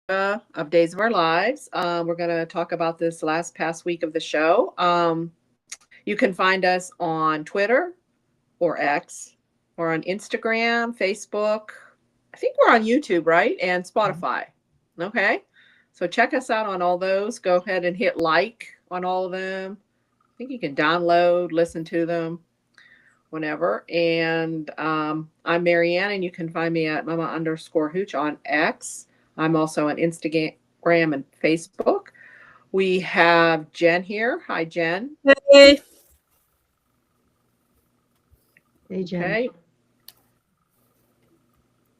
of Days of Our Lives. We're going to talk about this past week of the show. You can find us on Twitter or X or on Instagram, Facebook. I think we're on YouTube, right? And Spotify. Okay. So check us out on all those. Go ahead and hit like on all of them. I think you can download, listen to them whenever. And I'm Marianne, and you can find me at mama_hooch on X. I'm also on Instagram and Facebook. We have Jen here. Hi, Jen. Hey. Hey, Jen. Okay.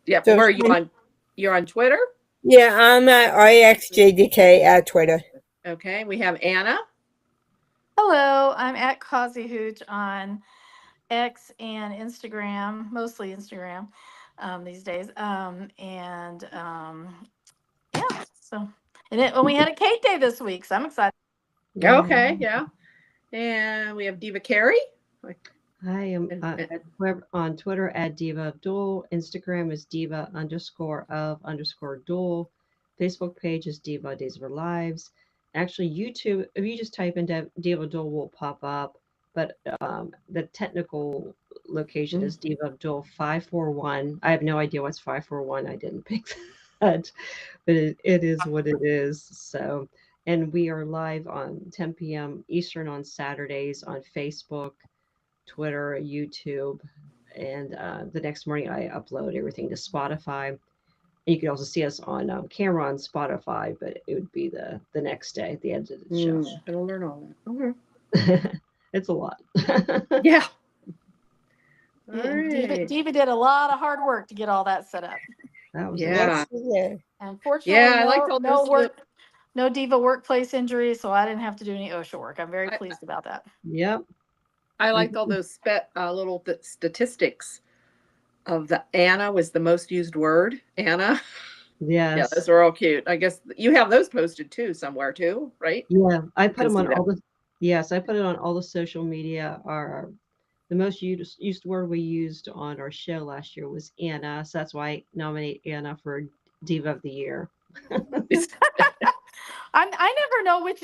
Yep. Where are you on? You're on Twitter? Yeah, I'm at IXJDK at Twitter. Okay. We have Anna. Hello, I'm at Causey Hooch on X and Instagram, mostly Instagram these days. Yeah, so and we had a cake day this week, so I'm excited. Yeah. Okay, yeah. And we have Diva Carey. I am on Twitter at Diva Abdul. Instagram is Diva_of_Duel. Facebook page is Diva Days of Our Lives. Actually, YouTube, if you just type in Diva Abdul, will pop up. But the technical location is Diva Abdul 541. I have no idea what's 541. I didn't pick that, but it is what it is. So, and we are live on 10 p.m. Eastern on Saturdays on Facebook, Twitter, YouTube, and the next morning I upload everything to Spotify. You can also see us on camera on Spotify, but it would be the next day at the end of the show. Gonna learn all that. Okay. It's a lot. Yeah. Diva did a lot of hard work to get all that set up. That was Unfortunately, I liked all no Diva workplace injuries, so I didn't have to do any OSHA work. I'm very pleased about that. Yep. I liked all those little statistics of the Anna was the most used word. Anna. Yes. Yeah, those are all cute. I guess you have those posted too somewhere too, right? Yeah, I put them on all the. Yes, I put it on all the social media. The most used word we used on our show last year was Anna, so that's why I nominate Anna for Diva of the Year. I never know which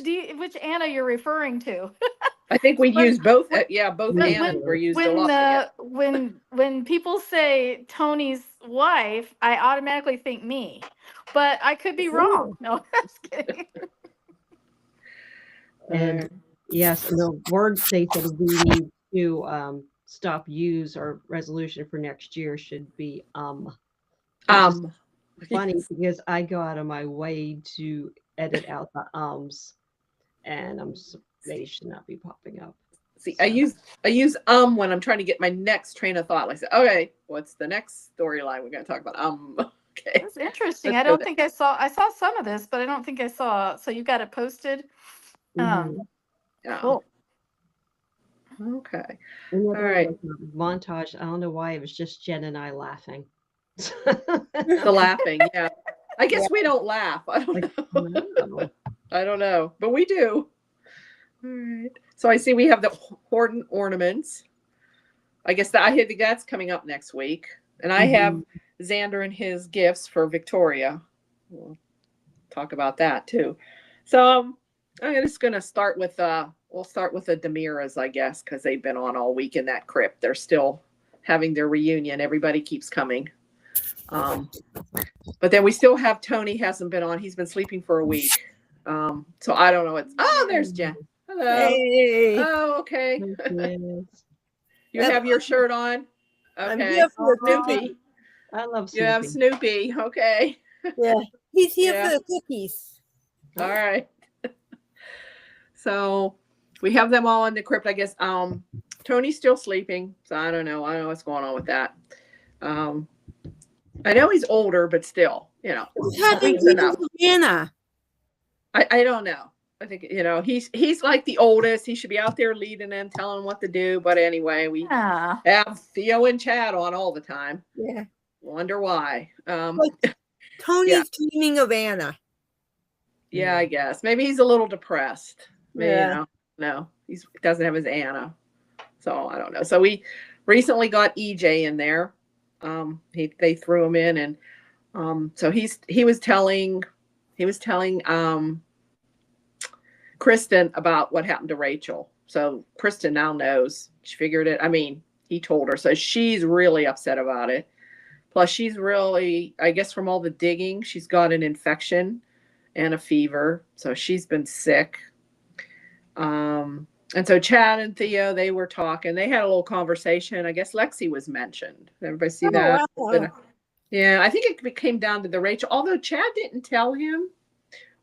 Anna you're referring to. I think we used both. Both Annas were used a lot. When people say Tony's wife, I automatically think me, but I could be wrong. No, I'm just kidding. And yes, the word they said we need to stop use or resolution for next year should be funny because I go out of my way to edit out the and they should not be popping up. See, so. I use when I'm trying to get my next train of thought. Like, I say, okay, what's the next storyline we're going to talk about? Okay, that's interesting. I don't think I saw some of this, but I don't think I saw. So you got it posted. Cool. Okay. All right. Montage. I don't know why it was just Jen and I laughing. The laughing, yeah. I guess we don't laugh. I don't know, but we do. All right. So I see we have the Horton ornaments. I guess I think that's coming up next week, and I have Xander and his gifts for Victoria. We'll talk about that too. So I'm just going to start with we'll start with the Demiras, I guess, because they've been on all week in that crypt. They're still having their reunion. Everybody keeps coming. But then we still have Tony hasn't been on. He's been sleeping for a week. So I don't know. There's Jen. Hello. Hey. Oh, okay. You have your shirt on? Okay. I'm here for Snoopy. I love Snoopy. You have Snoopy. Okay. Yeah. He's here for the cookies. All right. So we have them all in the crypt, I guess. Tony's still sleeping, so I don't know. I don't know what's going on with that. I know he's older, but still, What's happening to Anna? I don't know. I think he's like the oldest. He should be out there leading them, telling them what to do. But anyway, we have Theo and Chad on all the time. Yeah. Wonder why. Tony's dreaming of Anna. Yeah, I guess maybe he's a little depressed. Maybe, Yeah. No, he doesn't have his Anna. So I don't know. So we recently got EJ in there. They threw him in, and so he was telling he was telling Kristen about what happened to Rachel. So Kristen now knows. She figured it. I mean, he told her. So she's really upset about it. Plus, she's really, I guess, from all the digging, she's got an infection and a fever. So she's been sick. And so Chad and Theo, they were talking. They had a little conversation. I guess Lexi was mentioned. Everybody see that? Wow. Yeah, I think it came down to the Rachel. Although Chad didn't tell him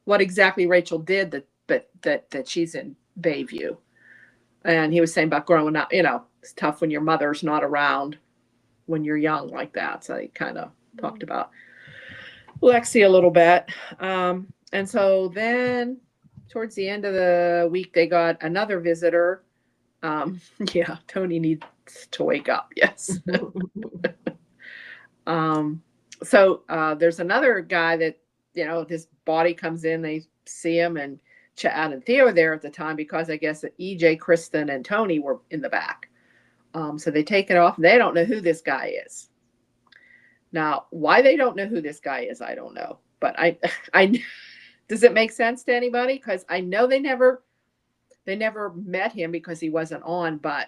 what exactly Rachel did, that she's in Bayview, and he was saying about growing up. It's tough when your mother's not around when you're young like that. So he kind of talked about Lexi a little bit. And so then towards the end of the week, they got another visitor. Yeah, Tony needs to wake up. Yes. So there's another guy that, his body comes in, they see him, and Chad and Theo were there at the time because I guess that EJ, Kristen, and Tony were in the back. So they take it off. They don't know who this guy is. Now, why they don't know who this guy is, I don't know. But I does it make sense to anybody? Because I know they never met him because he wasn't on, but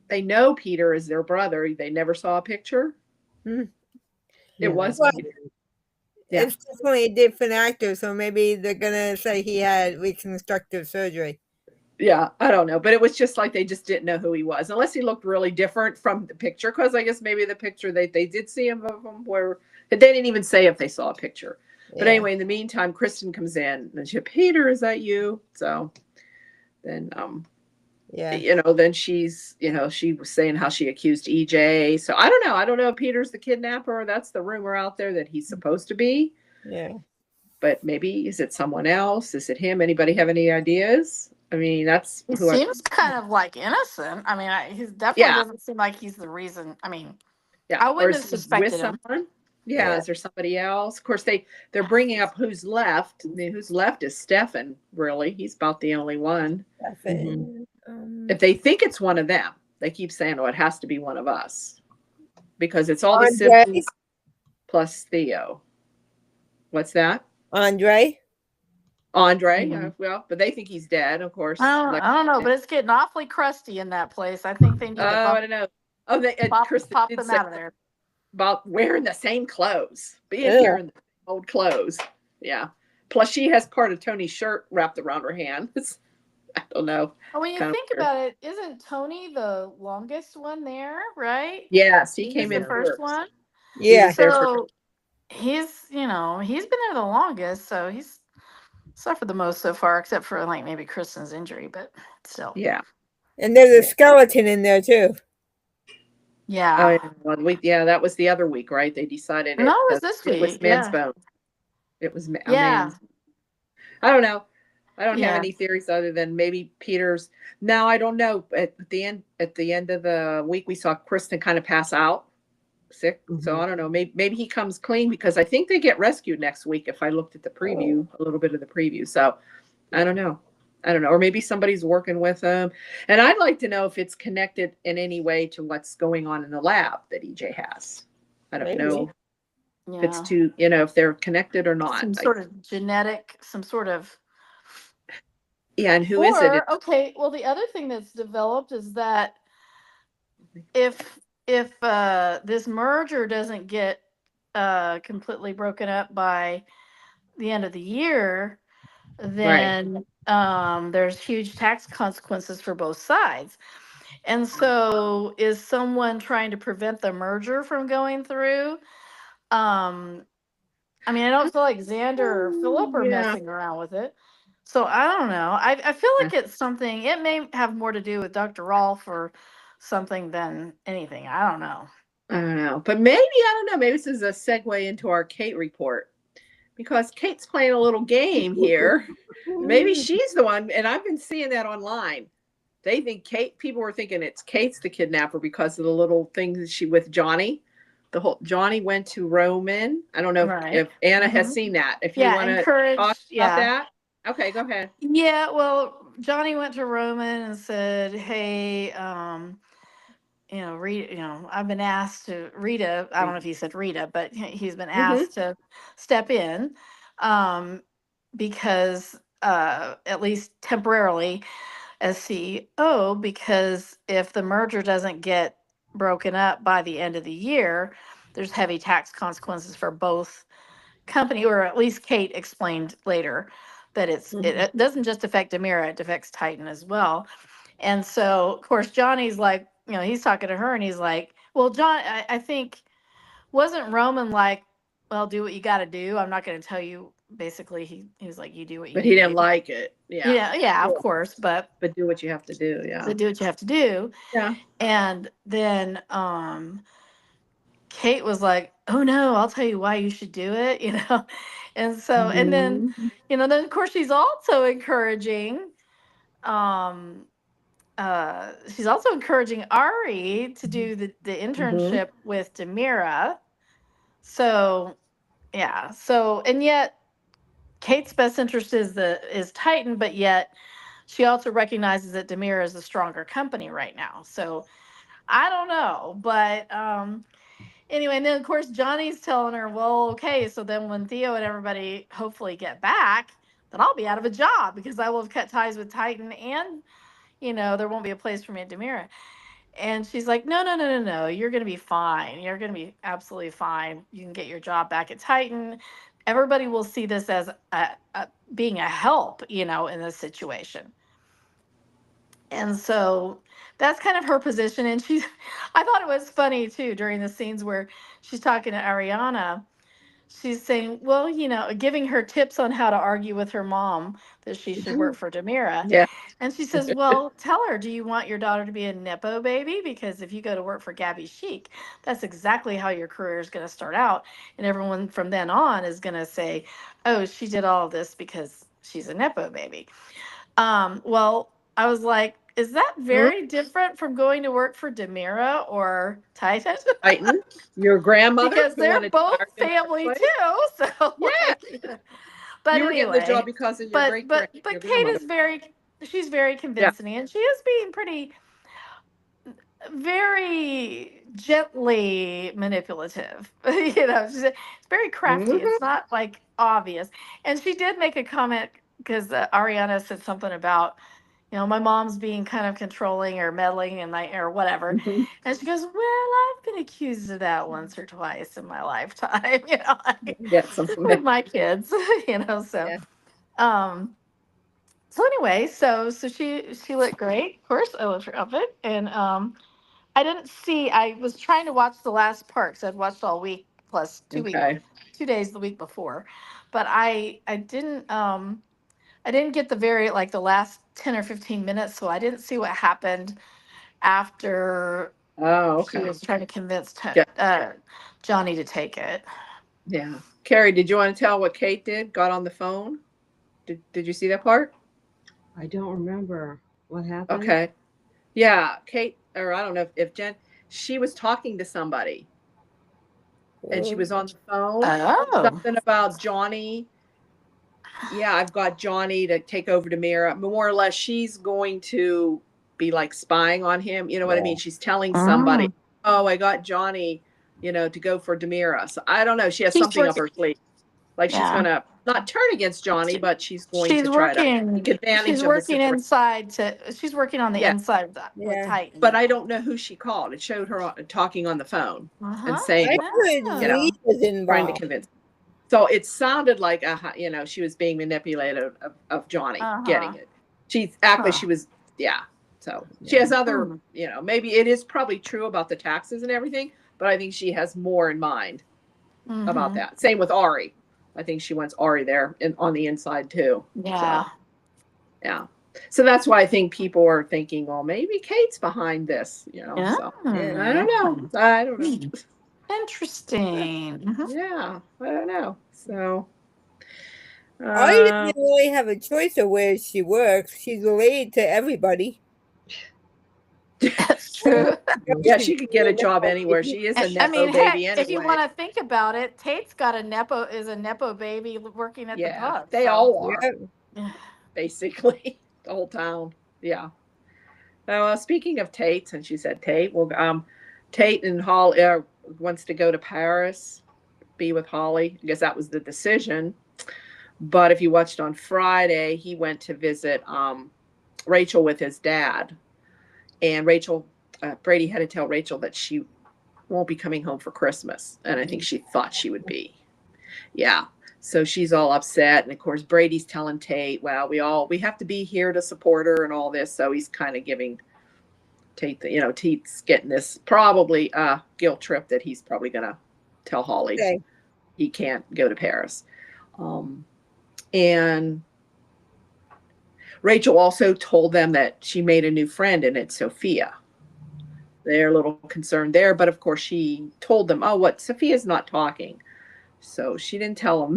they know Peter is their brother. They never saw a picture. It was Well, Peter. Yeah. It's definitely a different actor, so maybe they're gonna say he had reconstructive surgery. Yeah, I don't know, but it was just like they just didn't know who he was, unless he looked really different from the picture. Because I guess maybe the picture they did see him of him where they didn't even say if they saw a picture. But Yeah. anyway, in the meantime, Kristen comes in and she, Peter, is that you? So then, Yeah. then she's, she was saying how she accused EJ. So I don't know. I don't know if Peter's the kidnapper. That's the rumor out there that he's supposed to be. Yeah. But maybe is it someone else? Is it him? Anybody have any ideas? I mean, that's He who seems kind of like innocent. I mean, he definitely doesn't seem like he's the reason. I mean, I or wouldn't is have he with suspected him. someone? Yeah, is there somebody else? Of course, they're bringing up who's left. I mean, who's left is Stefan. Really, he's about the only one. If they think it's one of them, they keep saying, "Oh, it has to be one of us," because it's all the Andre? siblings plus Theo. What's that? Andre? Well, but they think he's dead, of course. I don't know, but it's getting awfully crusty in that place. I think they need to I don't know. Oh, Kristen pop did them say out of there. about wearing the same clothes, being Yeah. here in the old clothes. Yeah. Plus, she has part of Tony's shirt wrapped around her hand. I don't know. Well, when you Kind of think weird. about it, isn't Tony the longest one there, right? Yes, he He's came the in first first. one. Yeah. was there for- So he's been there the longest, so he's suffered the most so far, except for like maybe Kristen's injury, but still. Yeah. And there's a skeleton in there too. Yeah. That was the other week, right? They decided No, it was this it was week, men's yeah. bones. It was Yeah. I don't know. I don't have Yeah. any theories other than maybe Peter's. Now I don't know. At the end of the week, we saw Kristen kind of pass out, sick. So I don't know. Maybe he comes clean because I think they get rescued next week. If I looked at the preview, a little bit of the preview. So I don't know. Or maybe somebody's working with him. And I'd like to know if it's connected in any way to what's going on in the lab that EJ has. I don't know if it's too, if they're connected or not. Some sort of genetic, some sort of. Yeah, and who is it? Okay, well, the other thing that's developed is that if this merger doesn't get completely broken up by the end of the year, then there's huge tax consequences for both sides. And so is someone trying to prevent the merger from going through? I mean, I don't feel like Xander or Philip are messing around with it. So I don't know. I feel like it's something, it may have more to do with Dr. Rolfe or something than anything. I don't know. But maybe, I don't know, maybe this is a segue into our Kate report. Because Kate's playing a little game here. Maybe she's the one, and I've been seeing that online. They think people were thinking it's Kate's the kidnapper because of the little things she with Johnny. Johnny went to Roman. I don't know if Anna has seen that. If you want to talk about that. Okay, go ahead. Yeah, well, Johnny went to Roman and said, hey, Rita, I've been asked to I don't know if he said Rita, but he's been asked to step in. because at least temporarily as CEO, because if the merger doesn't get broken up by the end of the year, there's heavy tax consequences for both company, or at least Kate explained later that it doesn't just affect Demira, it affects Titan as well. And so of course Johnny's like, he's talking to her and he's like, well, John, I think, wasn't Roman like, well, do what you got to do. I'm not going to tell you. Basically, he was like, you do what you But need he to didn't do. like it. Yeah. Yeah, of course, but do what you have to do. Yeah. do what you have to do. Yeah. And then Kate was like, oh no, I'll tell you why you should do it, And so, and then, Mhm. then of course she's also encouraging, she's also encouraging Ari to do the internship with Demira. So, yeah. So, and yet Kate's best interest is Titan, but yet she also recognizes that Demira is a stronger company right now. So, I don't know, but anyway, and then of course Johnny's telling her, well, okay, so then when Theo and everybody hopefully get back, then I'll be out of a job because I will have cut ties with Titan, and there won't be a place for me at Demira. And she's like, no, no, no, no, no, you're going to be fine. You're going to be absolutely fine. You can get your job back at Titan. Everybody will see this as being a help, in this situation. And so that's kind of her position. And I thought it was funny too, during the scenes where she's talking to Ariana. She's saying, well, giving her tips on how to argue with her mom that she should work for Demira. Yeah. And she says, well, tell her, do you want your daughter to be a Nepo baby? Because if you go to work for Gabby Chic, that's exactly how your career is going to start out. And everyone from then on is going to say, oh, she did all of this because she's a Nepo baby. Well, I was like, is that very different from going to work for Demira or Titan? Titan, your grandmother, Because who they're wanted to both hire you in the family first place? too. So Yeah. but You were getting the job anyway, because of your but great but your but Kate grandmother. is she's very Yeah. convincing, and she is being pretty very gently manipulative. It's very crafty. Mhm. It's not like obvious. And she did make a comment because Ariana said something about, my mom's being kind of controlling or meddling and or whatever. Mhm. And she goes, well, I've been accused of that once or twice in my lifetime, Get some with my kids, so, Yeah. so anyway, so she looked great. Of course, I loved her outfit. And I was trying to watch the last part because I'd watched all week plus 2 Okay. 2 days the week before. But I didn't get the last 10 or 15 minutes, so I didn't see what happened after Oh, she okay. was trying to convince Yeah. Johnny to take it. Yeah. Carrie, did you want to tell what Kate did? Got on the phone? Did you see that part? I don't remember what happened. Okay. Yeah, Kate, or I don't know if Jen, she was talking to somebody and she was on the phone. Oh. Something about Johnny. Yeah, I've got Johnny to take over Demira. More or less, she's going to be like spying on him. You know what I mean? She's telling somebody, oh, I got Johnny, to go for Demira. So I don't know. She has She's something up working- her sleeve. Like she's Yeah. going to not turn against Johnny, but she's going She's to try to working. take advantage She's of the working situation. inside she's working on the Yeah. inside with Yeah. Titan. But I don't know who she called. It showed her talking on the phone Uh-huh. and saying, I what- heard you know, Lee was trying to involved. convince. So it sounded like, she was being manipulated of Johnny getting it. She was, yeah. So she has other, maybe it is probably true about the taxes and everything, but I think she has more in mind about that. Same with Ari. I think she wants Ari there on the inside too. Yeah. So, yeah. So that's why I think people are thinking, well, maybe Kate's behind this, Yeah. So I don't know. I don't know. Interesting. Yeah, I don't know. So Ari doesn't really have a choice of where she works. She's related to everybody. That's true. yeah, she could get a job anywhere. She is a Nepo baby heck, anyway. if you want to think about it, Tate's got a Nepo baby working at the pub. They all are, Yeah. basically, the whole town. Yeah. So speaking of Tate, since you said Tate, well, Tate and Holly wants to go to Paris, be with Holly. I guess that was the decision. But if you watched on Friday, he went to visit Rachel with his dad. And Brady had to tell Rachel that she won't be coming home for Christmas. And I think she thought she would be. Yeah. So she's all upset. And of course, Brady's telling Tate, well, we have to be here to support her and all this. So he's kind of giving Tate, Tate's getting this probably guilt trip that he's probably going to tell Holly he can't go to Paris. And Rachel also told them that she made a new friend, and it's Sophia. They're a little concerned there, but of course she told them, Sophia's not talking. So she didn't tell them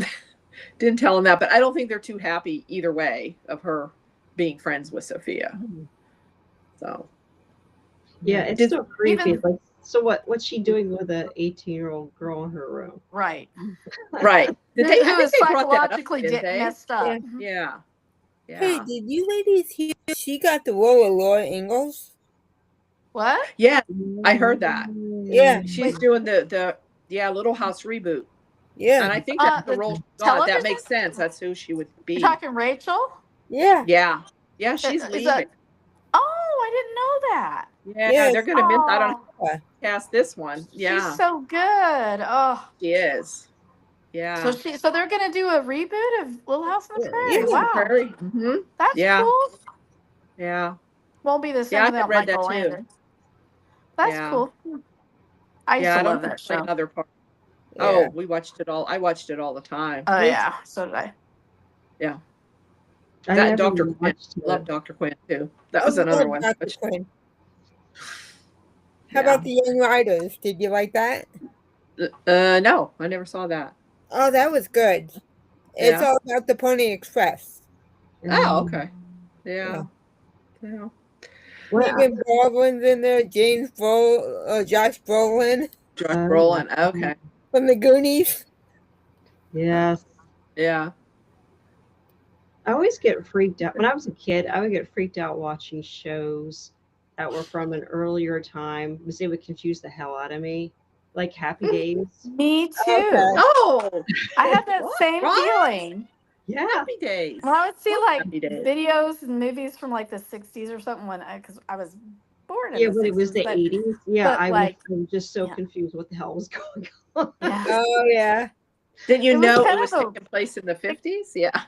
that, but I don't think they're too happy either way of her being friends with Sophia. So yeah, it's so creepy. Like, so what's she doing with an 18-year-old girl in her room? Right. Right. Who is psychologically messed up. Yeah. Hey, did you ladies hear she got the role of Laura Ingalls? What? Yeah, I heard that. Yeah. She's doing the Little House reboot. Yeah. And I think that's the role she got. That makes sense. That's who she would be. You're talking Rachel? Yeah. Yeah. Yeah, she's leaving. I didn't know that. Yeah, they're gonna miss. I don't know. Cast this one. Yeah. She's so good. Oh. She is. Yeah. So they're gonna do a reboot of Little House on the Prairie. Yeah, wow. Prairie. Mm-hmm. That's cool. Yeah. Won't be the same without Michael Landon. That's cool. I used to love that show. Another part. Yeah. Oh, we watched it all. I watched it all the time. Oh yeah, so did I. Yeah. That Dr. Quinn. Love Dr. Quinn too. That was another one. Dr. Quinn. How about the Young Riders? Did you like that? No, I never saw that. Oh, that was good. It's all about the Pony Express. Oh, okay. Yeah. Megan Baldwin's in there. Josh Brolin. Josh Brolin. Okay. From the Goonies. Yes. Yeah. I always get freaked out. When I was a kid, I would get freaked out watching shows that were from an earlier time because they would confuse the hell out of me. Like Happy Days. Me too. Okay. Oh, I had that same feeling. Yeah. Happy Days. When I would see videos and movies from like the 60s or something because I was born in the 60s. When it was the 80s. Yeah, I was just so confused what the hell was going on. Yeah. Oh, yeah. Did you know it was taking place in the 50s? Yeah.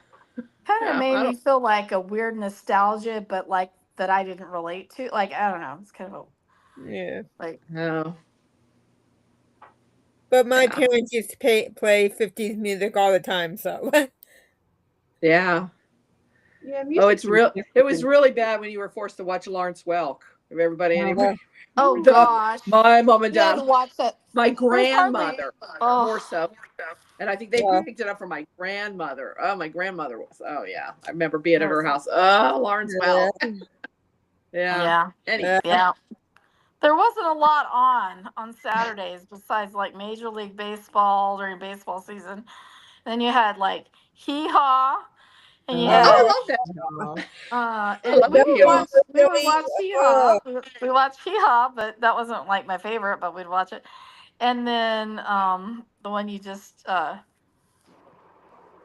Kind of made me feel like a weird nostalgia, but like that I didn't relate to. Like, I don't know. It's kind of like. No. But my parents used to play 50s music all the time, so. Yeah. Yeah. It was really bad when you were forced to watch Lawrence Welk. Everybody. Oh gosh. My mom and dad. Watch that. My grandmother more so. And I think they picked it up from my grandmother. Oh, my grandmother was. Oh, yeah. I remember being at her house. Oh, Lawrence Welk. Yeah. Anyway. Yeah. There wasn't a lot on Saturdays besides like Major League Baseball during baseball season. Then you had like Hee Haw. And you had, I love that. And we would watch Hee Haw. We watched Hee Haw, but that wasn't like my favorite, but we'd watch it. And then the one you just the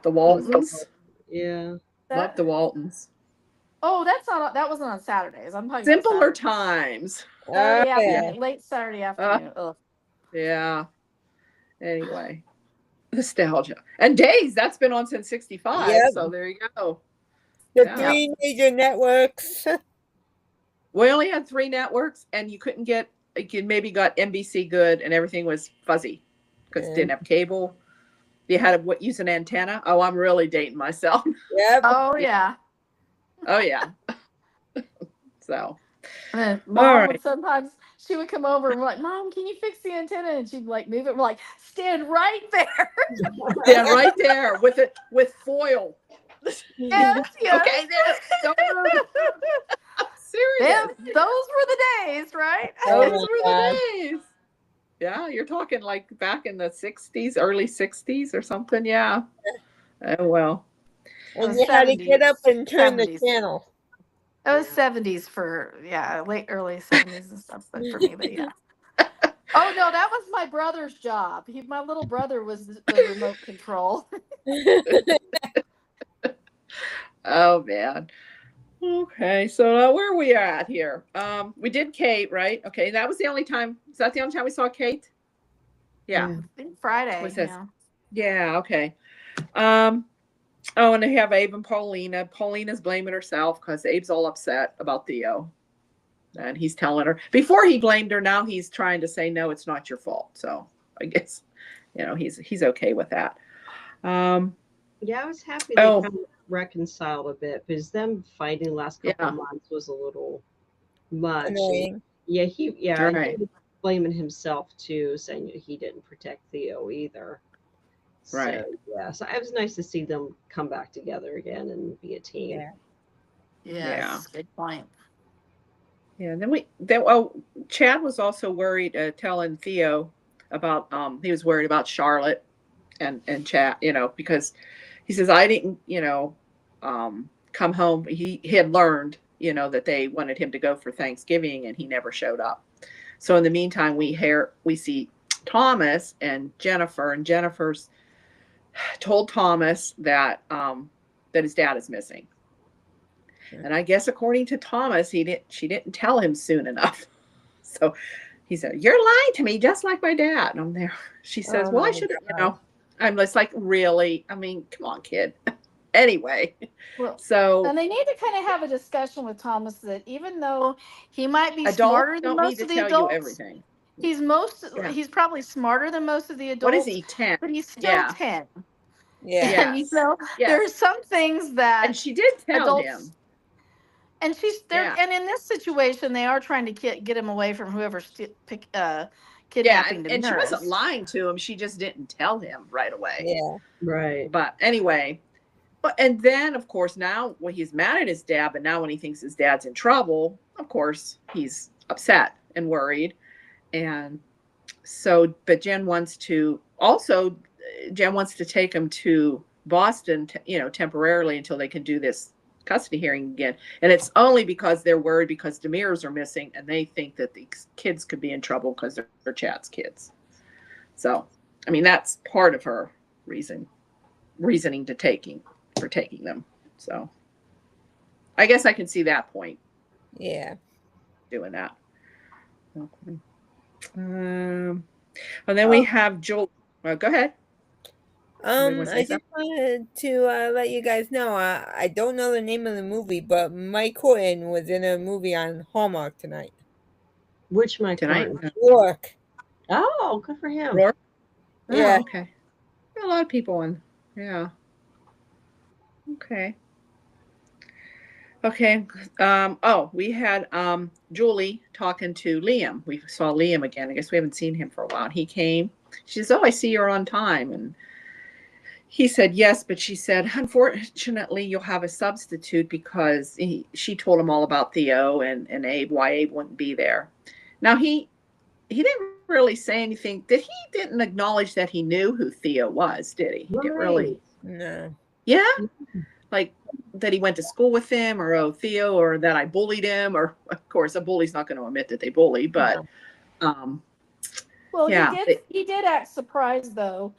Waltons. Yeah. Love the Waltons. Oh, that wasn't on Saturdays. I'm talking Simpler about Times. Late Saturday afternoon. Yeah. Anyway. Nostalgia. And Days, that's been on since 65. Yep. So there you go. The 3 major networks. We only had 3 networks, and you maybe got NBC good, and everything was fuzzy because it didn't have cable. You had to use an antenna. Oh, I'm really dating myself. Yep. Oh, yeah. Oh, yeah. So. And then Mom would sometimes, she would come over and we're like, Mom, can you fix the antenna? And she'd like move it. We're like, stand right there. Stand right there with foil. Yes. Okay, serious. Those were the days, right? Those were the days. Yeah, you're talking like back in the 60s, early 60s or something. Yeah. Oh, well. And you had to get up and turn the channel. It was 70s early 70s and stuff, but for me, but yeah. Oh no, that was my brother's job. My little brother was the remote control. Oh man. Okay, so where are we at here? We did Kate, right? Okay, that was the only time. Is that the only time we saw Kate? Yeah. Yeah. I think Friday. What's this? Yeah. Yeah. Okay. Um. Oh, and they have Abe and Paulina. Paulina's blaming herself because Abe's all upset about Theo, and he's telling her before he blamed her. Now he's trying to say no, it's not your fault. So I guess he's okay with that. Um. Yeah, I was happy they Oh. kind of reconciled a bit because them fighting the last couple Yeah. of months was a little much. And Annoying. yeah, he Right. was blaming himself too, saying that he didn't protect Theo either. Right. So yeah, so it was nice to see them come back together again and be a team. Yeah. Yes. Good point. Yeah. And Chad was also worried, telling Theo about he was worried about Charlotte and Chad, because he says I didn't, come home. He had learned, that they wanted him to go for Thanksgiving and he never showed up. So in the meantime, we see Thomas and Jennifer's told Thomas that that his dad is missing. And I guess according to Thomas, she didn't tell him soon enough. So he said, "You're lying to me, just like my dad." And I'm there. She says, "Well, I should have, I'm just like, really? I mean, come on, kid." Anyway, Well, so and they need to kind of have a discussion with Thomas that even though he might be adults smarter than don't need most to of the tell you adults, everything. he's Yeah. probably smarter than most of the What is adults, he, 10? but he's still Yeah. 10. Yeah. And Yes. there are some things that And she did tell adults him. and she's there. Yeah. And in this situation, they are trying to get him away from whoever's Yeah, kidnapping and she wasn't Damaris. lying to him. She just didn't tell him right away. Yeah. Right. But anyway, and then of course now when he's mad at his dad, but now when he thinks his dad's in trouble, of course he's upset and worried. And so, but Jen wants to take him to Boston, temporarily until they can do this custody hearing again. And it's only because they're worried because Damirs are missing and they think that these kids could be in trouble because they're Chad's kids. So, I mean, that's part of her reasoning for taking them. So I guess I can see that point. Yeah. Doing that. Okay. And then we have Joel. Go ahead. I just wanted to let you guys know I don't know the name of the movie, but Mike Horton was in a movie on Hallmark tonight. Which Mike Tonight? Horton? Rourke. Oh, good for him. Rourke? Yeah. Oh, okay. Got a lot of people in. Yeah. Okay. Okay. We had Julie talking to Liam. We saw Liam again. I guess we haven't seen him for a while. He came. She says, "Oh, I see you're on time." And he said, "Yes," but she said, "Unfortunately, you'll have a substitute," because she told him all about Theo and Abe, why Abe wouldn't be there. Now, he didn't really say anything. He didn't acknowledge that he knew who Theo was, did he? He didn't really. No. Yeah? Like that he went to school with him, or Theo, or that I bullied him, or of course a bully's not going to admit that they bully, but Well, yeah. he did act surprised though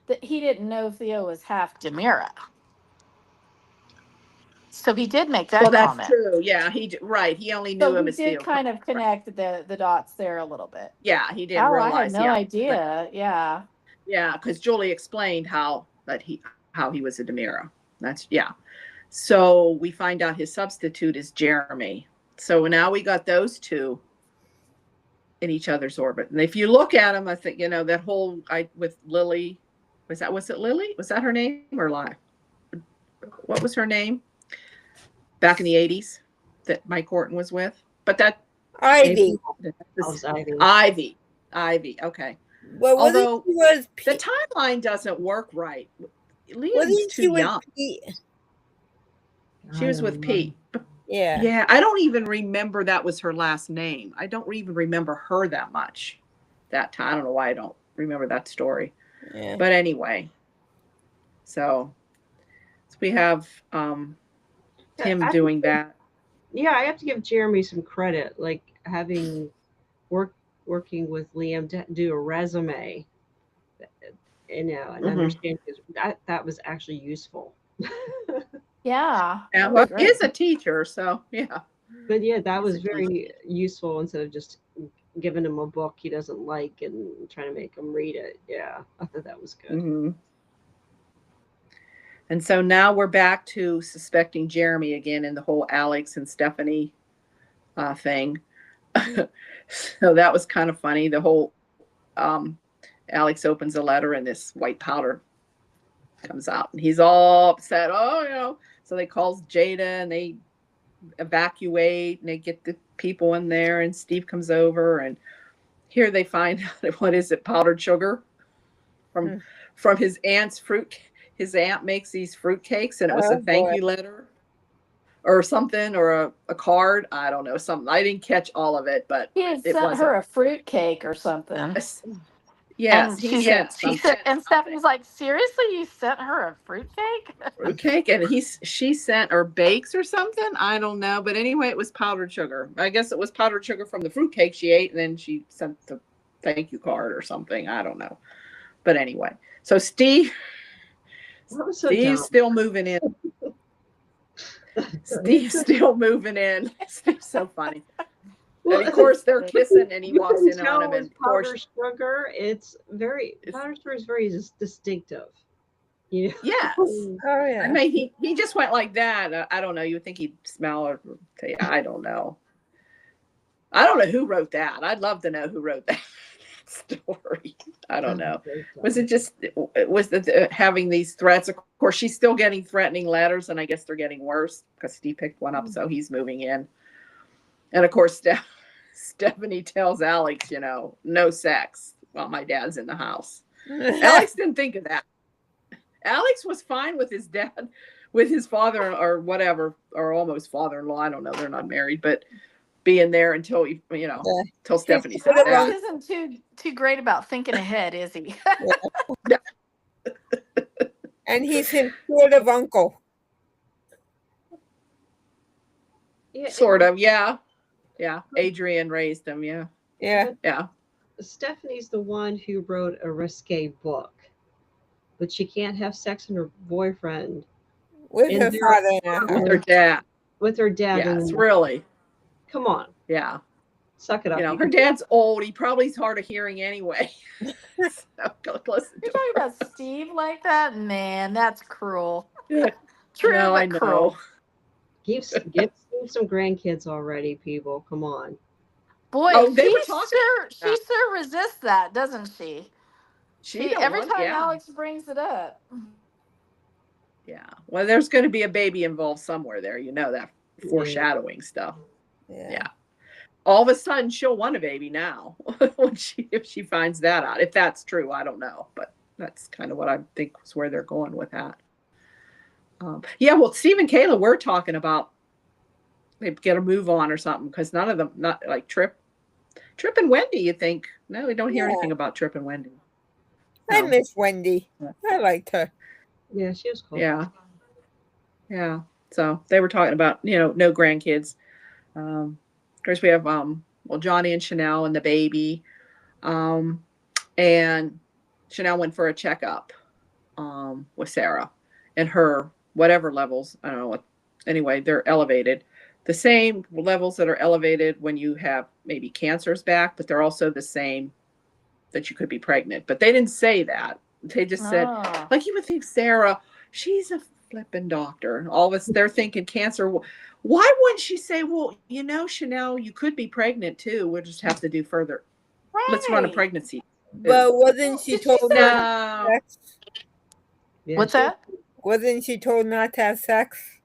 that he didn't know Theo was half Demira. So he did make that comment. That's true. Yeah, he only knew him as Theo. He did kind of connect the dots there a little bit. Yeah, he did realize. I had no idea. Yeah. Yeah, because Julie explained how he was a Demira. So we find out his substitute is Jeremy. So now we got those two in each other's orbit. And if you look at them, I think, that whole, with Lily, was it Lily? Was that her name or lie? What was her name? Back in the 80s that Mike Horton was with? But that. Ivy. Ivy. Okay. Well, although the timeline doesn't work right. Liam's too young. She was with Pete. Yeah. Yeah. I don't even remember that was her last name. I don't even remember her that much that time. I don't know why I don't remember that story. Yeah. But anyway, so we have him doing that. Yeah, I have to give Jeremy some credit, like having working with Liam to do a resume, and understand that was actually useful. Yeah. Yeah, that well, was he is great. a teacher, so yeah. But yeah, that was He's a teacher. very useful instead of just giving him a book he doesn't like and trying to make him read it. Yeah, I thought that was good. Mhm. And so now we're back to suspecting Jeremy again in the whole Alex and Stephanie thing. So that was kind of funny. The whole Alex opens a letter and this white powder comes out, and he's all upset. Oh, So they calls Jada and they evacuate and they get the people in there, and Steve comes over, and here they find out what is it, powdered sugar from Hmm. from his aunt's fruit. His aunt makes these fruit cakes, and it was a Oh thank boy. you letter or something, or a card. I don't know, something. I didn't catch all of it, but He had it sent wasn't. her a fruit cake or something. Yes, And he she sent she something. said, and Stephanie's like, seriously, you sent her a fruit cake? Fruit cake, and she sent or bakes or something. I don't know, but anyway, it was powdered sugar. I guess it was powdered sugar from the fruit cake she ate, and then she sent the thank you card or something. I don't know, but anyway, so That was so Steve's dumb. still moving in. Steve's still moving in. Steve's so funny. And of course they're kissing, and he You walks couldn't in on tell him, it was and of course, powdered sugar. It's very powdered sugar is very distinctive. You know? yes. Oh I yeah. mean, he just went like that. I don't know. You would think he'd smell or say, I don't know. I don't know who wrote that. I'd love to know who wrote that story. I don't know. Was it just having these threats? Of course, she's still getting threatening letters, and I guess they're getting worse because Steve picked one up, so he's moving in. And of course, Stephanie tells Alex, no sex while my dad's in the house. Alex didn't think of that. Alex was fine with his dad, with his father or whatever, or almost father-in-law. I don't know. They're not married, but being there until till Stephanie said Alex that. Alex isn't too great about thinking ahead, is he? And he's his sort of uncle. Yeah, Sort of, yeah. Yeah. Adrian raised him, yeah. Yeah. Yeah. Stephanie's the one who wrote a risque book, but she can't have sex with her boyfriend With And her they're- father in the With house. her dad. with her dad. Yes, and really. come on, Yeah. suck it up. Her dad's old. He probably is hard of hearing anyway. So go listen You're to talking her. about Steve like that? Man, that's cruel. Yeah. True, No, but I know. cruel. Give Steve some grandkids already, people. Come on. Boy, Oh, they were talking she about sure resists that, doesn't she? She don't Every want, time yeah. Alex brings it up. Yeah. Well, there's going to be a baby involved somewhere there. You know that foreshadowing stuff. Yeah. All of a sudden, she'll want a baby now if she finds that out. If that's true, I don't know, but that's kind of what I think is where they're going with that. Yeah. Well, Steve and Kayla were talking about they get a move on or something because none of them, not like Trip and Wendy. You think no, we don't hear anything about Trip and Wendy. I No. miss Wendy. I liked her. Yeah, she was cool. Yeah. Yeah. So they were talking about, no grandkids. Of course we have, Johnny and Chanel and the baby. And Chanel went for a checkup, with Sarah, and her, whatever levels, I don't know what, anyway, they're elevated. The same levels that are elevated when you have maybe cancers back, but they're also the same that you could be pregnant. But they didn't say that. They just said, Oh. like you would think Sarah, she's a flipping doctor. All of us, they're thinking cancer. Why wouldn't she say, well, Chanel, you could be pregnant too. We'll just have to do further. Right. Let's run a pregnancy. But wasn't she Did she told say- not to have No. sex? Yeah, What's she- that? Wasn't she told not to have sex?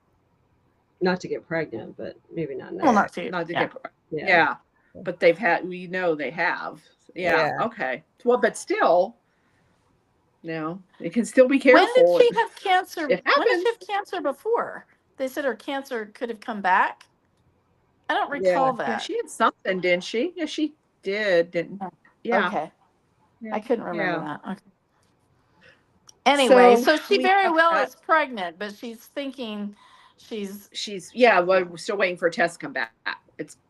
Not to get pregnant, but maybe not now. Well, not to. Not to Yeah. get, yeah. yeah. But they've had, they have. Yeah. Yeah. Okay. Well, but still, it can still be When careful. did she have cancer? It When did she happens. have cancer before? They said her cancer could have come back. I don't Yeah. recall Yeah, that. she had something, didn't she? Yeah, she did, didn't? Yeah. Okay. Yeah. I couldn't remember Yeah. that. Okay. Anyway, So so she we very have well that. is pregnant, but she's thinking she's. Well, we're still waiting for a test to come back.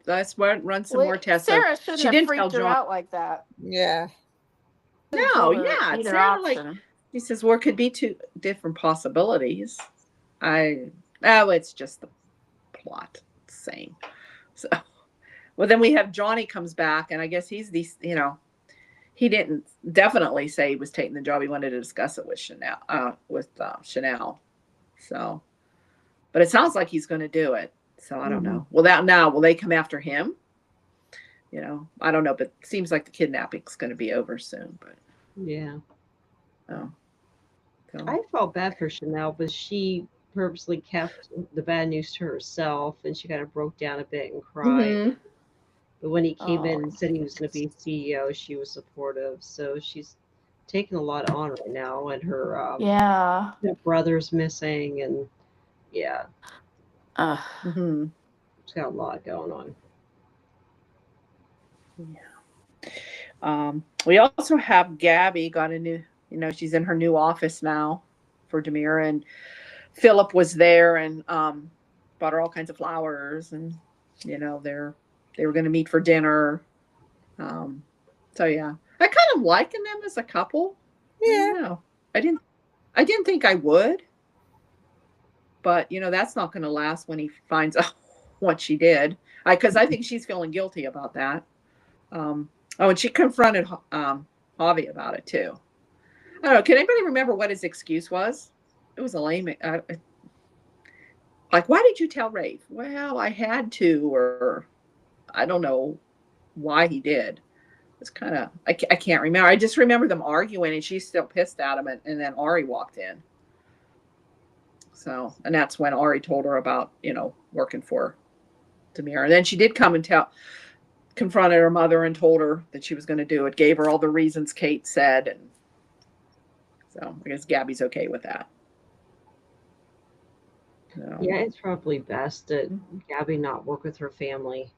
Let's run some more tests. Sarah So shouldn't she have didn't freaked tell her John. out like that. Yeah. Should've No, told her yeah, either Sarah, like, option. he says, well, it could be two different possibilities. I Oh, it's just the plot. Same. So, well, then we have Johnny comes back, and I guess he's he didn't definitely say he was taking the job. He wanted to discuss it with Chanel. So, but it sounds like he's going to do it. So I don't know. Well, will they come after him? I don't know, but it seems like the kidnapping's going to be over soon. But yeah. Oh. So. I felt bad for Chanel, but she purposely kept the bad news to herself, and she kind of broke down a bit and cried. Mm-hmm. But when he came in and said he was going to be CEO, she was supportive. So she's taking a lot on right now, and her her brother's missing, and yeah, Mm-hmm. she's got a lot going on. Yeah. We also have Gabby got a new. She's in her new office now for Demira, and Philip was there and bought her all kinds of flowers, and they were going to meet for dinner. So yeah, I kind of liking them as a couple. Yeah. I don't know. I didn't think I would, but that's not going to last when he finds out what she did. Because I think she's feeling guilty about that. And she confronted Javi about it too. I don't know. Can anybody remember what his excuse was? It was a lame. Like, why did you tell Rafe? Well, I had to, or I don't know why he did. It's kind of, I can't remember. I just remember them arguing, and she's still pissed at him, and then Ari walked in. So, and that's when Ari told her about, working for Demira. And then she did come and confronted her mother and told her that she was going to do it, gave her all the reasons Kate said. And so I guess Gabby's okay with that. So. Yeah, it's probably best that Gabby not work with her family.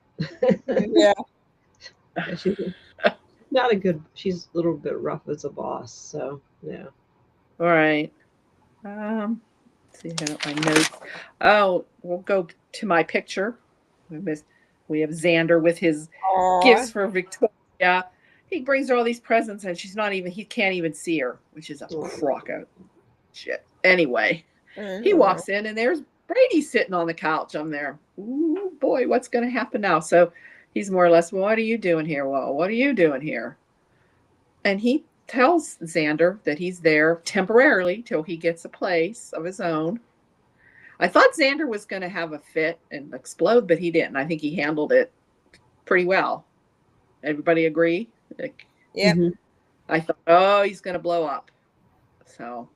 Yeah. She's not she's a little bit rough as a boss. So, yeah. All right. Let's see, I got my notes. Oh, we'll go to my picture. We have Xander with his gifts for Victoria. He brings her all these presents, and he can't even see her, which is a crock of shit. Anyway, he walks in, and there's Brady sitting on the couch. I'm there. Ooh, boy, what's going to happen now? So he's more or less, well, what are you doing here? Well, what are you doing here? And he tells Xander that he's there temporarily till he gets a place of his own. I thought Xander was going to have a fit and explode, but he didn't. I think he handled it pretty well. Everybody agree? Yeah. I thought, he's going to blow up. So,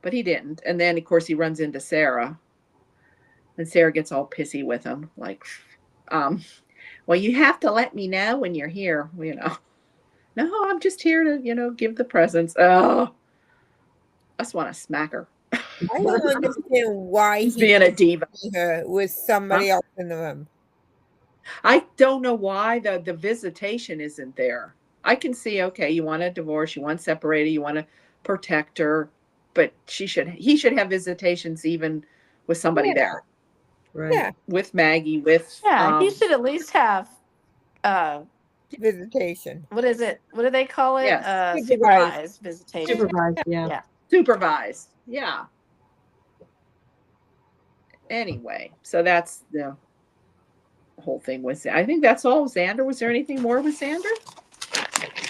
but he didn't. And then, of course, he runs into Sarah. And Sarah gets all pissy with him. Like, well, you have to let me know when you're here, No, I'm just here to, give the presents. Oh, I just want to smack her. I don't understand why he's being a diva with somebody else in the room. I don't know why the visitation isn't there. I can see, okay, you want a divorce, you want separated, you want to protect her, but he should have visitations even with somebody there. Right. Yeah. With Maggie, he should at least have visitation. What is it? What do they call it? Yes. Supervised visitation. Supervised, yeah. Supervised, yeah. Anyway, so that's the whole thing with I think that's all. Xander, was there anything more with Xander?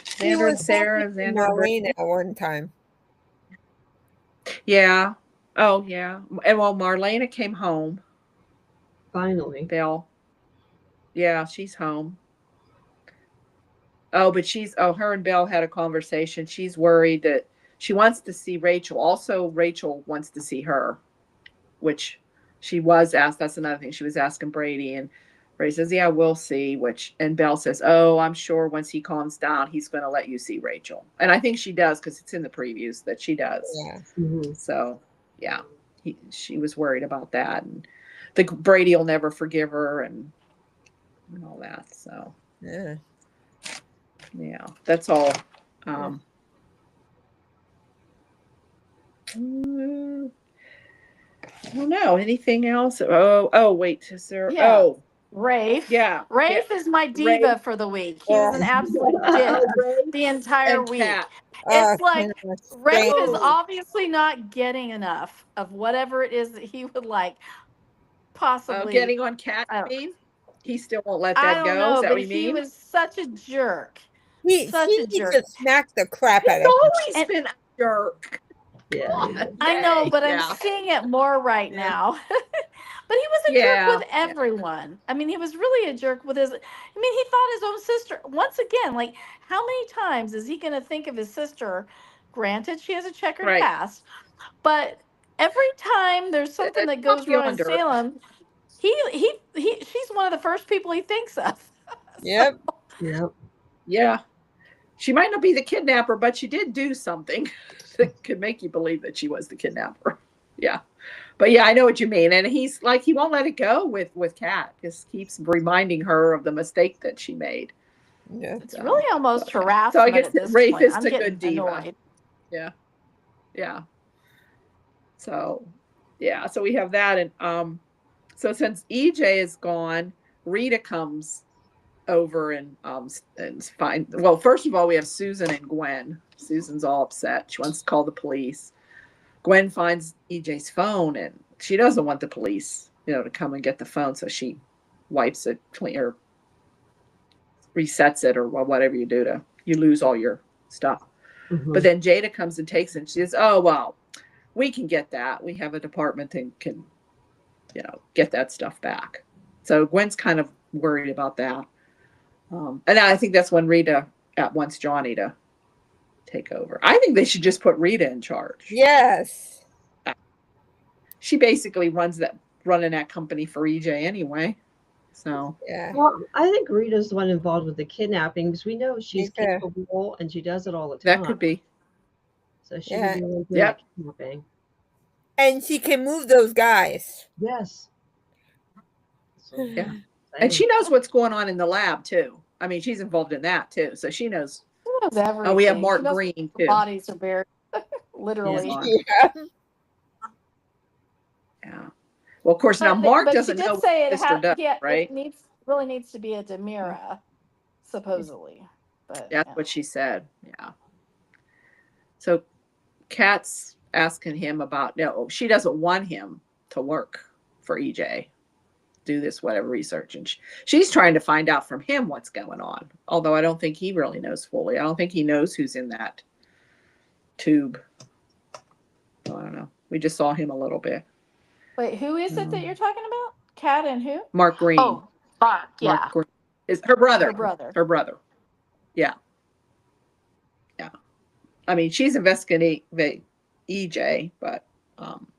Xander and Sarah, Xander Marlena at one time. Yeah. Oh, yeah. And well, Marlena came home. Finally. Belle. Yeah, she's home. Oh, but her and Belle had a conversation. She's worried that she wants to see Rachel. Also, Rachel wants to see her, which she was asked. That's another thing. She was asking Brady, and Brady says, yeah, we'll see. And Belle says, oh, I'm sure once he calms down, he's going to let you see Rachel. And I think she does, because it's in the previews that she does. Yeah. Mm-hmm. So, yeah, she was worried about that. And Brady will never forgive her and all that. So, yeah, that's all. I don't know. Anything else? Oh, wait. Is there? Yeah. Oh, Rafe. Yeah. Rafe is my diva Rafe. for the week. He was an absolute dick the entire And week. Kat. It's like Rafe is Oh. obviously not getting enough of whatever it is that he would like possibly. Getting on Kat, I you don't, mean? He still won't let I that don't go? Is know, that but what you he mean? was such a jerk. He Such a needs jerk. to smack the crap out He's of him. always And- been a jerk. Yeah. I know, but Yeah. I'm seeing it more right Yeah. now. But he was a Yeah. jerk with everyone. I mean, he was really a jerk with his. I mean, he thought his own sister. Once again, like, how many times is he going to think of his sister? Granted, she has a checkered Right. past, but every time there's something that goes wrong in beyond her. Salem, she's one of the first people he thinks of. Yep. Yep. Yeah. She might not be the kidnapper, but she did do something that could make you believe that she was the kidnapper. Yeah. But yeah, I know what you mean. And he's like, he won't let it go with Kat. Just keeps reminding her of the mistake that she made. Yeah. It's really almost So harassment I guess at this Rafe point. is I'm a getting good diva. annoyed. Yeah. Yeah. So yeah, so we have that. And so since EJ is gone, Rita comes over and find, well, first of all, we have Susan and Gwen. Susan's all upset. She wants to call the police. Gwen finds EJ's phone and she doesn't want the police, to come and get the phone. So she wipes it clean or resets it or whatever you do you lose all your stuff. Mhm. But then Jada comes and takes it and she says, oh, well, we can get that. We have a department and can, get that stuff back. So Gwen's kind of worried about that. And I think that's when Rita wants Johnny to take over. I think they should just put Rita in charge. Yes. She basically running that company for EJ anyway. So Yeah. Well, I think Rita's the one involved with the kidnapping because we know she's Me too. capable and she does it all the time. that could be. So she Yeah. would be really good Yep. at kidnapping. And she can move those guys. Yes. So, Yeah. And she knows what's going on in the lab too. I mean, she's involved in that too. So she knows. She knows everything. Oh, we have She Mark knows Green where too. bodies are buried. Literally. Yeah. Yeah. Yeah. Well, of course, now Mark doesn't she did know say what it sister does, right? It really needs to be a Demira, supposedly. But That's what she said. Yeah. So Kat's asking him about, no, she doesn't want him to work for EJ, do this whatever research. And she's trying to find out from him what's going on. Although I don't think he really knows fully. I don't think he knows who's in that tube. So I don't know. We just saw him a little bit. Wait, who is it that you're talking about? Kat and who? Mark Green. Oh, Mark. Yeah. Mark Green is her brother. Her brother. Her brother. Yeah. Yeah. I mean, she's investigating EJ, but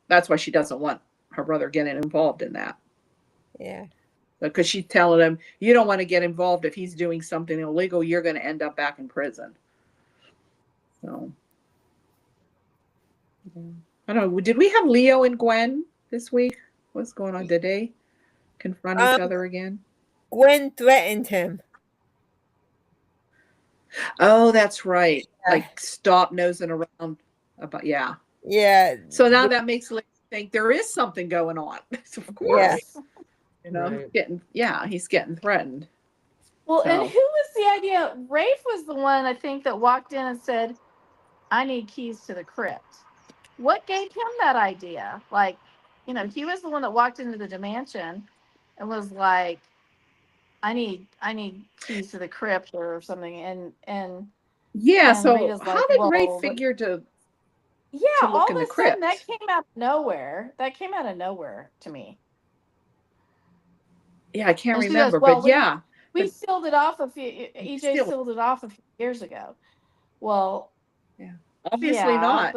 that's why she doesn't want her brother getting involved in that. Yeah. Because she's telling him, you don't want to get involved if he's doing something illegal. You're going to end up back in prison. So, I don't know. Did we have Leo and Gwen this week? What's going on? Did they confront each other again? Gwen threatened him. Oh, that's right. Yeah. Like, stop nosing around. Yeah. So now that makes Leo think there is something going on. Of course. Yeah. He's getting threatened. Well, So. and who was the idea? Rafe was the one, I think, that walked in and said, I need keys to the crypt. What gave him that idea? Like, he was the one that walked into the mansion and was like, I need keys to the crypt or something. And yeah, and so Rita's how like, did well, Rafe figure to all look of in a the sudden that crypt? came out of nowhere. That came out of nowhere to me. Yeah, I can't And she remember, goes, well, but yeah. We sealed it off EJ sealed it off a few years ago. Well, yeah, obviously not.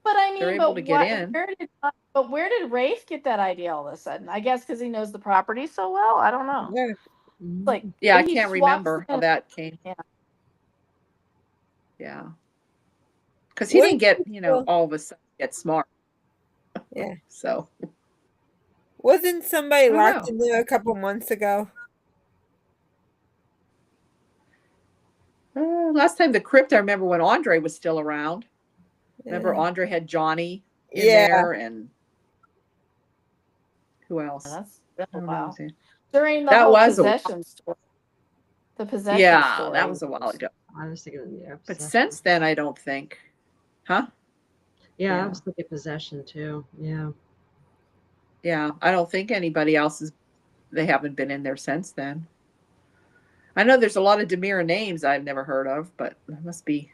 But I mean, they're able to get in. Where did Rafe get that idea all of a sudden? I guess because he knows the property so well. I don't know. Yeah, I can't remember how that came. Yeah. Because he didn't get, all of a sudden get smart. Yeah. So. Wasn't somebody locked in there a couple months ago? Last time the crypt, I remember when Andre was still around. Remember Andre had Johnny in there and who else? Oh, I don't know. wow. Zan- During the That whole was a while. possession story. The possession Yeah, story. that was a while ago. I was thinking, yeah, But possession. since then, I don't think. Huh? Yeah, I Yeah. was thinking possession too. Yeah. Yeah, I don't think anybody else is. They haven't been in there since then. I know there's a lot of Demira names I've never heard of, but it must be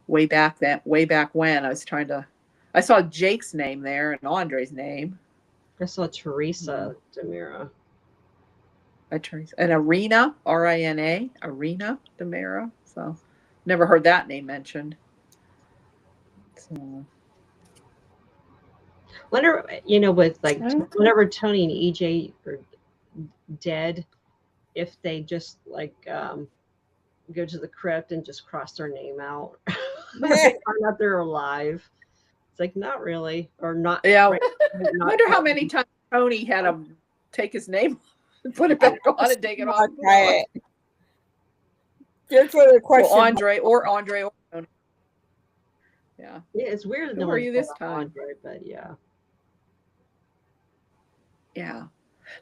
way back when. I was trying to. I saw Jake's name there and Andre's name. I saw Teresa Demira. An Arena, Rina, Arena Demira. So, never heard that name mentioned. So, Whenever with like Okay. whenever Tony and EJ are dead, if they just like go to the crypt and just cross their name out, when they find out they're alive, it's like not really, or not. yeah. Right, I wonder how many times Tony had to take his name and put it back on and take it off. Right. Just for the question. Well, Andre or Tony. Yeah. Yeah, it's weird. Who are you this time? Andre, but yeah. Yeah.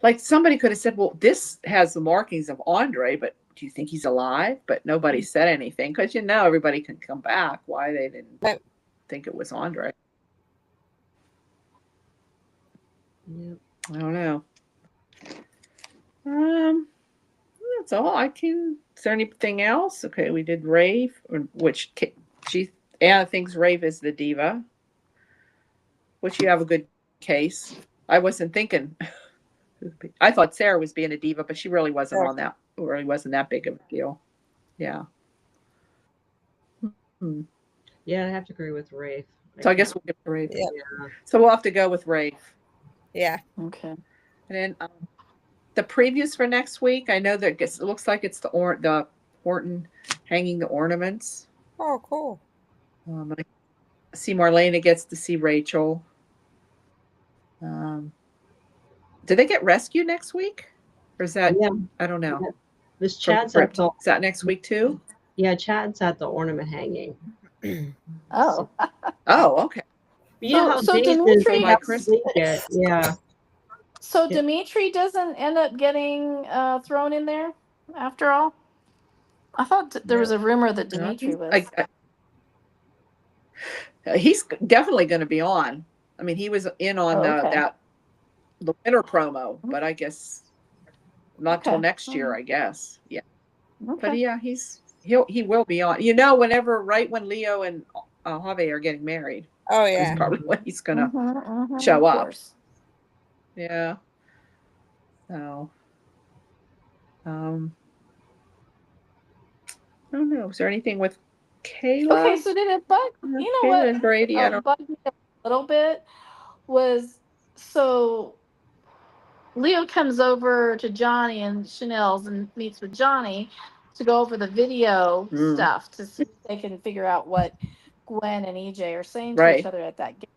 Like somebody could have said, well, this has the markings of Andre, but do you think he's alive? But nobody said anything because everybody can come back. Why they didn't think it was Andre. Yep. I don't know. That's all I can. Is there anything else? Okay, we did Rave, which Anna thinks Rave is the diva, which you have a good case. I wasn't thinking. I thought Sarah was being a diva, but she really wasn't on that. Really wasn't that big of a deal. Yeah. Yeah, I have to agree with Rafe. So I guess we'll get Rave. Yeah. So we'll have to go with Rave. Yeah. Okay. And then the previews for next week. I know that it looks like it's the Horton hanging the ornaments. Oh, cool. I see Marlena gets to see Rachel. Do they get rescued next week? Or is that, I don't know. This Chad's at the, is that next week too? yeah, Chad's at the ornament hanging. Oh. Oh, okay. You know how So Dave Dimitri- is like yeah. So Dimitri doesn't end up getting thrown in there after all? I thought there was a rumor that Dimitri was. He's definitely going to be on. I mean, he was in on the winter promo, but I guess not till next year. I guess, yeah. Okay. But yeah, he will be on. Whenever right when Leo and Javi are getting married. Oh yeah. Is probably when he's going to show up. Yeah. So, I don't know. Is there anything with Kayla? Okay, so did it bug? You know Kayla what? and Brady. I don't. Bugged me a little bit was so. Leo comes over to Johnny and Chanel's and meets with Johnny to go over the video stuff to see if they can figure out what Gwen and EJ are saying to each other at that game.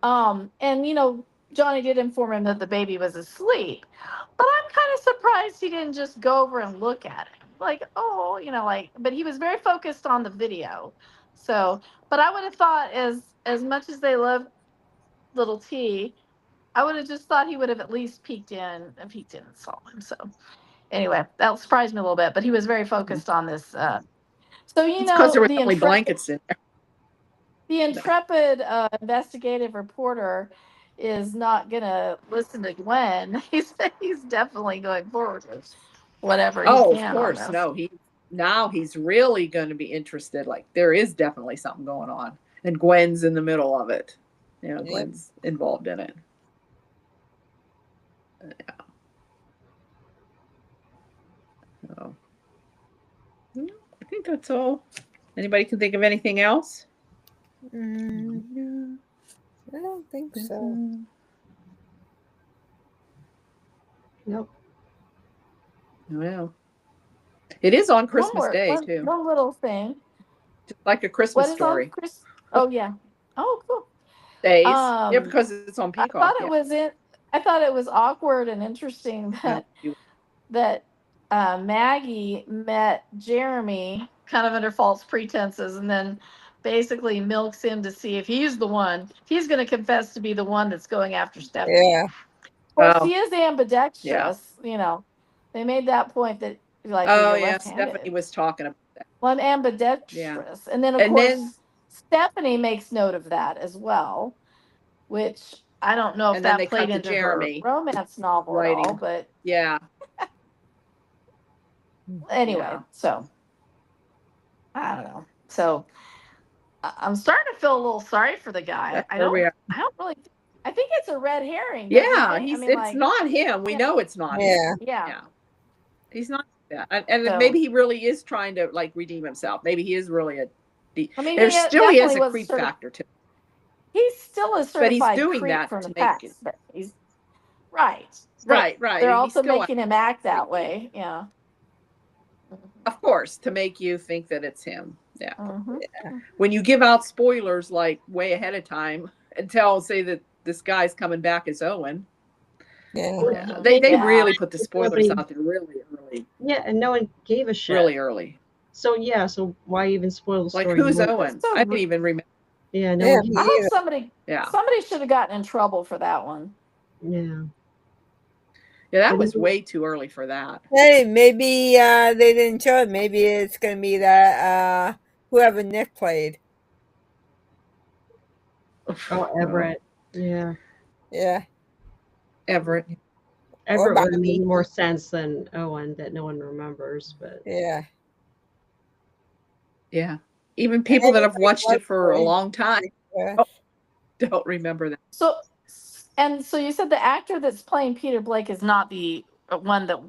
And Johnny did inform him that the baby was asleep, but I'm kind of surprised he didn't just go over and look at it. But he was very focused on the video. So, but I would have thought as much as they love little T, I would have just thought he would have at least peeked in and saw him. So anyway, that surprised me a little bit, but he was very focused on this. Because there were only blankets in there. The intrepid investigative reporter is not going to listen to Gwen. He's definitely going forward with whatever he can. Of course. No, he's really going to be interested. Like there is definitely something going on. And Gwen's in the middle of it. Gwen's involved in it. Yeah. So, I think that's all. Anybody can think of anything else? I don't think so. Nope. No. It is on Christmas Day too. One little thing. Just like a Christmas story. Oh yeah. Oh cool. Days. Yeah, because it's on Peacock. I thought it was awkward and interesting that Maggie met Jeremy kind of under false pretenses and then basically milks him to see if he's the one. He's going to confess to be the one that's going after Stephanie. Yeah. course, Oh, he is ambidextrous. You know, they made that point that like oh you're yeah, Stephanie left-handed. was talking about that. Well, I'm Yeah. ambidextrous, and then of And then course Stephanie makes note of that as well, which I don't know if and then that they cut played to into her Jeremy romance novel at all, writing. but Yeah. anyway, Yeah. so I don't know. So I'm starting to feel a little sorry for the guy. That's where we are. I don't really. I think it's a red herring. Don't you Yeah, think? I mean, it's like, not him. We yeah, know it's not him. Yeah. yeah. Yeah. He's not that. And So maybe he really is trying to like redeem himself. Maybe he is really I mean, there's still he has definitely a was creep factor to him. he's still a But he's certified doing creep that from to the make it past. But he's right. But right. they're He's also still making him act that creepy. way. Yeah. Of course, to make you think that it's him. Yeah. Mm-hmm. When you give out spoilers like way ahead of time and say that this guy's coming back as Owen. Yeah. Yeah. Mhm. They Yeah. really put the spoilers Nobody- out there really early. Yeah, and no one gave a shit. Really early. So yeah, so why even spoil the Like story? who's more? Owen? So I didn't even remember. Yeah, no Yeah, one. me I hope either. somebody should have gotten in trouble for that one. Yeah. Yeah, that And was then- way too early for that. Hey, maybe they didn't show it. Maybe it's gonna be that whoever Nick played. Oh, Everett. Yeah. Yeah. Everett. Everett would have Bobby. made more sense than Owen that no one remembers, but Yeah. Yeah. Even people that have watched it for a Everett. long time Yeah. don't remember that. So you said the actor that's playing Peter Blake is not the one that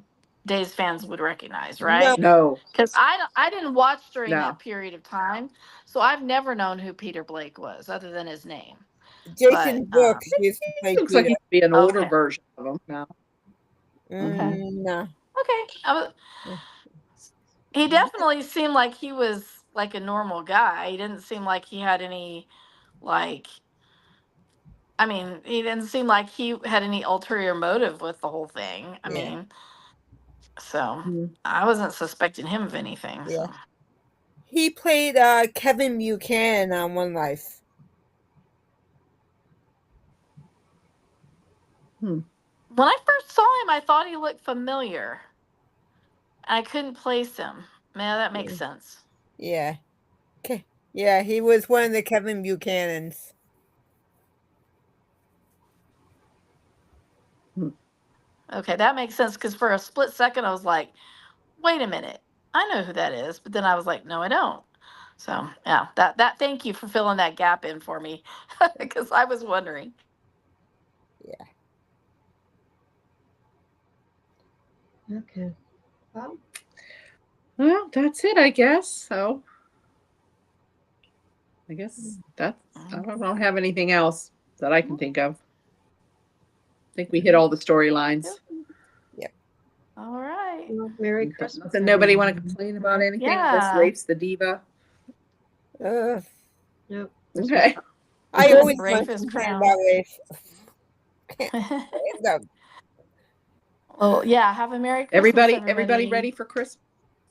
Days fans would recognize, right? No. Because I didn't watch during No. that period of time, so I've never known who Peter Blake was other than his name. Jason But, Brooks used to play Looks like Peter. he'd be an older Okay. version of him now. Okay. No. Okay. He definitely seemed like he was like a normal guy. He didn't seem like he had any like. I mean, he didn't seem like he had any ulterior motive with the whole thing. I Yeah. mean, so Mhm. I wasn't suspecting him of anything. Yeah. So. He played Kevin Buchanan on One Life. When I first saw him, I thought he looked familiar. I couldn't place him. Man, that makes sense. Yeah. Okay. Yeah, he was one of the Kevin Buchanans. Okay, that makes sense because for a split second, I was like, wait a minute. I know who that is. But then I was like, no, I don't. So yeah, that thank you for filling that gap in for me because I was wondering. okay. Well, that's it, I guess. So I guess I don't have anything else that I can think of. I think we hit all the storylines. All right. Well, Merry Christmas. Does nobody want to everyone. complain about anything? Yeah. Unless Rafe's the diva. Uh, Nope. Okay. I always Rafe want to is complain crowned. about Rafe. Well, yeah. Have a Merry Christmas, Everybody ready for Christmas?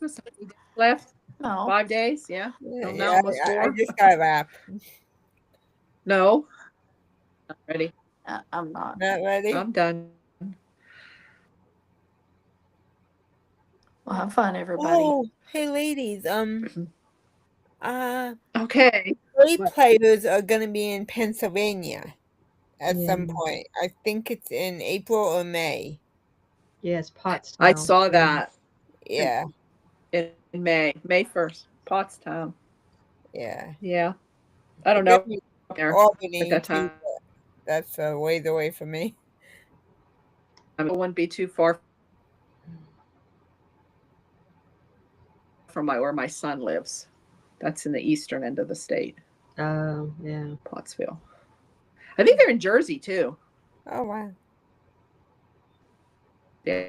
How many days left? No. 5 days? Yeah. Yeah, No, almost I 4. just got a wrap. No. Not ready. I'm not. Not ready? I'm done. Well, have fun, everybody. Oh, hey ladies. Okay. Play What? players are gonna be in Pennsylvania at some Yeah. point. I think it's in April or May. Yes, Pottstown. I saw that Yeah, in May 1st. Pottstown. yeah. Yeah. I don't know. There Albany at that too, time. but that's a ways away from me. It wouldn't be too far from where my son lives. That's in the eastern end of the state, Oh, yeah. Pottsville. I think they're in Jersey too. Oh wow. Yeah.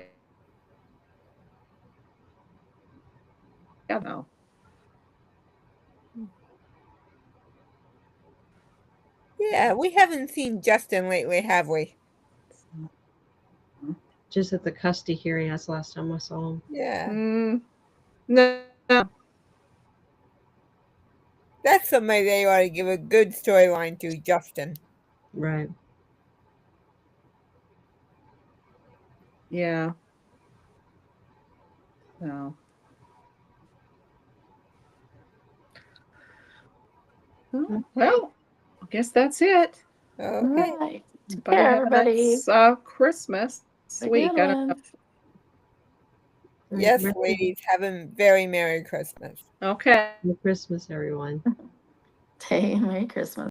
Yeah, no. Yeah, we haven't seen Justin lately, have we? Just at the custody hearing, that's the last time I saw him. Yeah. No. That's somebody they ought to give a good storyline to, Justin. Right. Yeah. So. Well, I guess that's it. Okay. Right. Everybody Care, have a everybody. nice Christmas A week. good I don't know. one. Yes, Merry ladies, have a very Merry Christmas. Okay. Christmas, everyone. Hey, Merry Christmas.